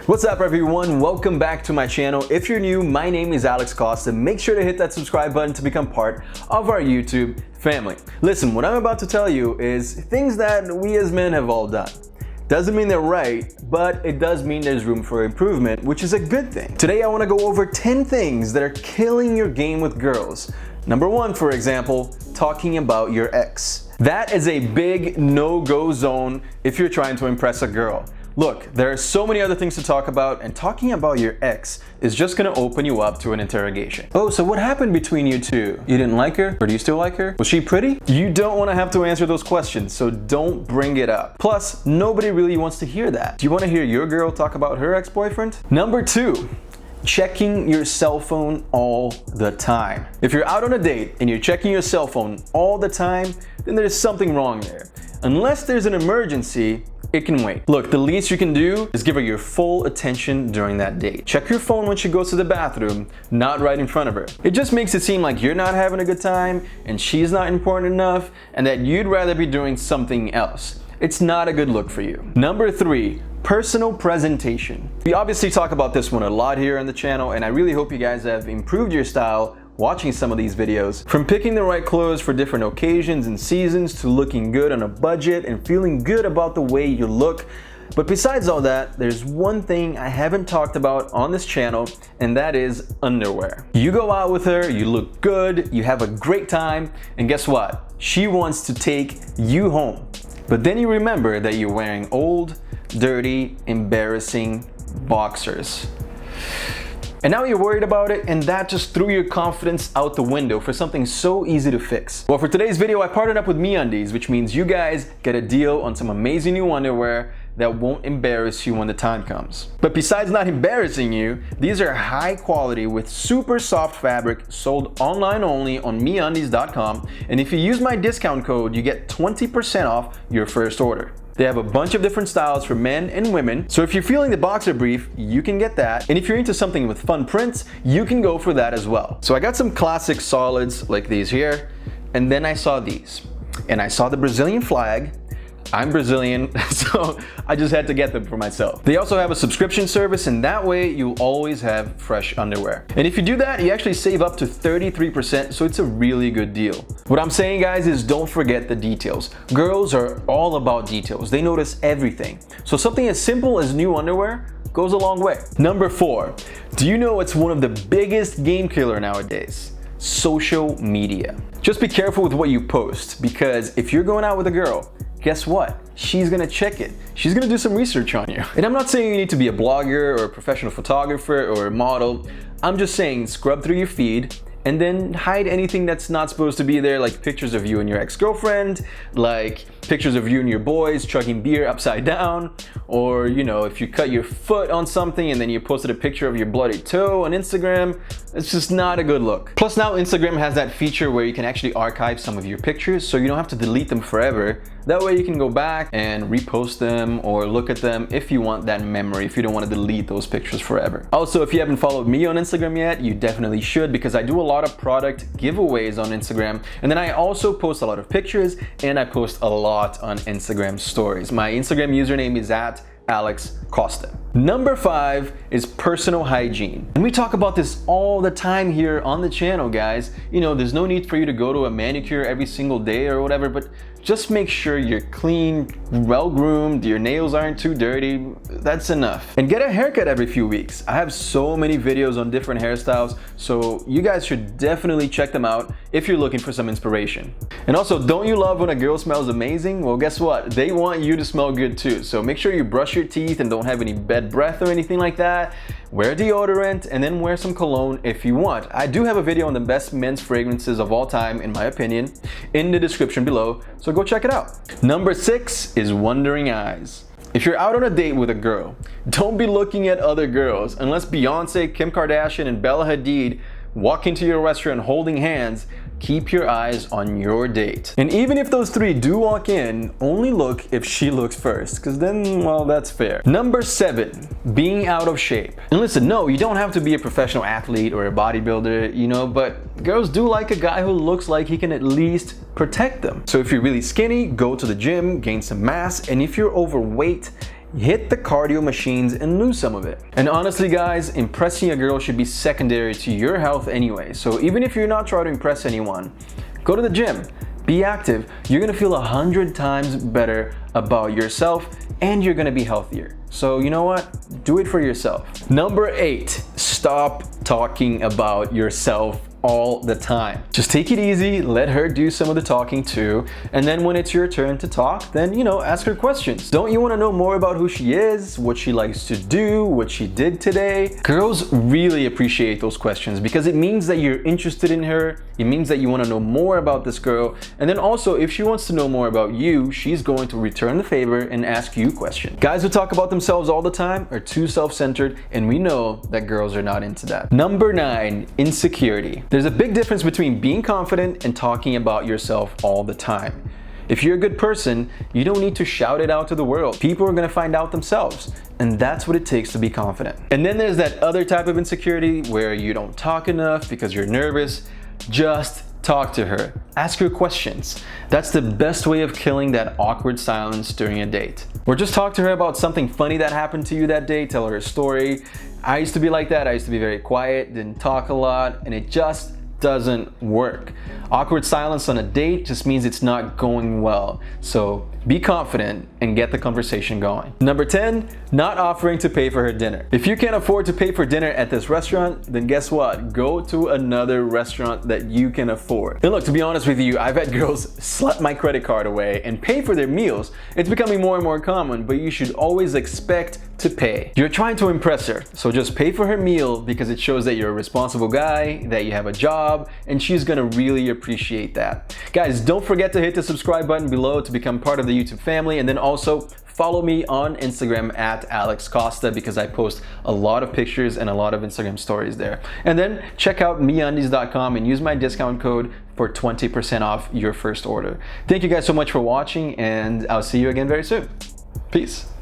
What's up everyone, welcome back to my channel. If you're new, my name is Alex Costa. Make sure to hit that subscribe button to become part of our YouTube family. Listen, what I'm about to tell you is things that we as men have all done. Doesn't mean they're right, but it does mean there's room for improvement, which is a good thing. Today I want to go over 10 things that are killing your game with girls. Number 1, for example, talking about your ex. That is a big no-go zone if you're trying to impress a girl. Look, there are so many other things to talk about, and talking about your ex is just gonna open you up to an interrogation. Oh, so what happened between you two? You didn't like her? Or do you still like her? Was she pretty? You don't wanna have to answer those questions, so don't bring it up. Plus, nobody really wants to hear that. Do you wanna hear your girl talk about her ex-boyfriend? Number 2. Checking your cell phone all the time. If you're out on a date and you're checking your cell phone all the time, then there's something wrong there. Unless there's an emergency, it can wait. Look, the least you can do is give her your full attention during that date. Check your phone when she goes to the bathroom, not right in front of her. It just makes it seem like you're not having a good time and she's not important enough and that you'd rather be doing something else. It's not a good look for you. Number 3. Personal presentation. We obviously talk about this one a lot here on the channel, and I really hope you guys have improved your style watching some of these videos. From picking the right clothes for different occasions and seasons to looking good on a budget and feeling good about the way you look. But besides all that, there's one thing I haven't talked about on this channel, and that is underwear. You go out with her, you look good, you have a great time, and guess what? She wants to take you home. But then you remember that you're wearing old, dirty, embarrassing boxers. And now you're worried about it, and that just threw your confidence out the window for something so easy to fix. Well, for today's video, I partnered up with MeUndies, which means you guys get a deal on some amazing new underwear that won't embarrass you when the time comes. But besides not embarrassing you, these are high quality with super soft fabric, sold online only on MeUndies.com, and if you use my discount code, you get 20% off your first order. They have a bunch of different styles for men and women, so if you're feeling the boxer brief, you can get that. And if you're into something with fun prints, you can go for that as well. So I got some classic solids like these here, and then I saw these. And I saw the Brazilian flag. I'm Brazilian, so I just had to get them for myself. They also have a subscription service, and that way you'll always have fresh underwear. And if you do that, you actually save up to 33%, so it's a really good deal. What I'm saying, guys, is don't forget the details. Girls are all about details. They notice everything. So something as simple as new underwear goes a long way. Number 4, do you know it's one of the biggest game killer nowadays? Social media. Just be careful with what you post, because if you're going out with a girl, guess what? She's gonna check it. She's gonna do some research on you. And I'm not saying you need to be a blogger or a professional photographer or a model. I'm just saying scrub through your feed and then hide anything that's not supposed to be there, like pictures of you and your ex-girlfriend, like pictures of you and your boys chugging beer upside down, or you know, if you cut your foot on something and then you posted a picture of your bloody toe on Instagram, it's just not a good look. Plus now Instagram has that feature where you can actually archive some of your pictures, so you don't have to delete them forever. That way you can go back and repost them or look at them if you want that memory, if you don't want to delete those pictures forever. Also, if you haven't followed me on Instagram yet, you definitely should, because I do a lot of product giveaways on Instagram, and then I also post a lot of pictures, and I post a lot on Instagram stories. My Instagram username is @Alex Costa. Number 5 is personal hygiene. And we talk about this all the time here on the channel, guys. You know, there's no need for you to go to a manicure every single day or whatever, but just make sure you're clean, well-groomed, your nails aren't too dirty. That's enough. And get a haircut every few weeks. I have so many videos on different hairstyles, so you guys should definitely check them out if you're looking for some inspiration. And also, don't you love when a girl smells amazing? Well, guess what? They want you to smell good too. So make sure you brush your teeth and don't have any bad breath or anything like that. Wear deodorant and then wear some cologne if you want. I do have a video on the best men's fragrances of all time, in my opinion, in the description below, so go check it out. Number 6 is wandering eyes. If you're out on a date with a girl, don't be looking at other girls. Unless Beyonce, Kim Kardashian, and Bella Hadid walk into your restaurant holding hands, keep your eyes on your date. And even if those 3 do walk in, only look if she looks first, because then, well, that's fair. Number 7, being out of shape. And listen, no, you don't have to be a professional athlete or a bodybuilder, you know, but girls do like a guy who looks like he can at least protect them. So if you're really skinny, go to the gym, gain some mass, and if you're overweight, hit the cardio machines and lose some of it. And honestly guys, impressing a girl should be secondary to your health anyway. So even if you're not trying to impress anyone, go to the gym, be active. You're gonna feel 100 times better about yourself and you're gonna be healthier. So you know what? Do it for yourself. Number 8, stop talking about yourself all the time. Just take it easy, let her do some of the talking too, and then when it's your turn to talk, then ask her questions. Don't you want to know more about who she is, what she likes to do, what she did today? Girls really appreciate those questions because it means that you're interested in her, it means that you want to know more about this girl, and then also if she wants to know more about you, she's going to return the favor and ask you questions. Guys who talk about themselves all the time are too self-centered, and we know that girls are not into that. Number 9, insecurity. There's a big difference between being confident and talking about yourself all the time. If you're a good person, you don't need to shout it out to the world. People are gonna find out themselves, and that's what it takes to be confident. And then there's that other type of insecurity where you don't talk enough because you're nervous. Just talk to her. Ask her questions. That's the best way of killing that awkward silence during a date. Or just talk to her about something funny that happened to you that day. Tell her a story. I used to be like that. I used to be very quiet, didn't talk a lot, and it just doesn't work. Awkward silence on a date just means it's not going well. So be confident and get the conversation going. Number 10, not offering to pay for her dinner. If you can't afford to pay for dinner at this restaurant, then guess what? Go to another restaurant that you can afford. And look, to be honest with you, I've had girls slap my credit card away and pay for their meals. It's becoming more and more common, but you should always expect to pay. You're trying to impress her, so just pay for her meal because it shows that you're a responsible guy, that you have a job, and she's gonna really appreciate that. Guys, don't forget to hit the subscribe button below to become part of the YouTube family, and then also follow me on Instagram at Alex Costa because I post a lot of pictures and a lot of Instagram stories there. And then check out meundies.com and use my discount code for 20% off your first order. Thank you guys so much for watching, and I'll see you again very soon. Peace.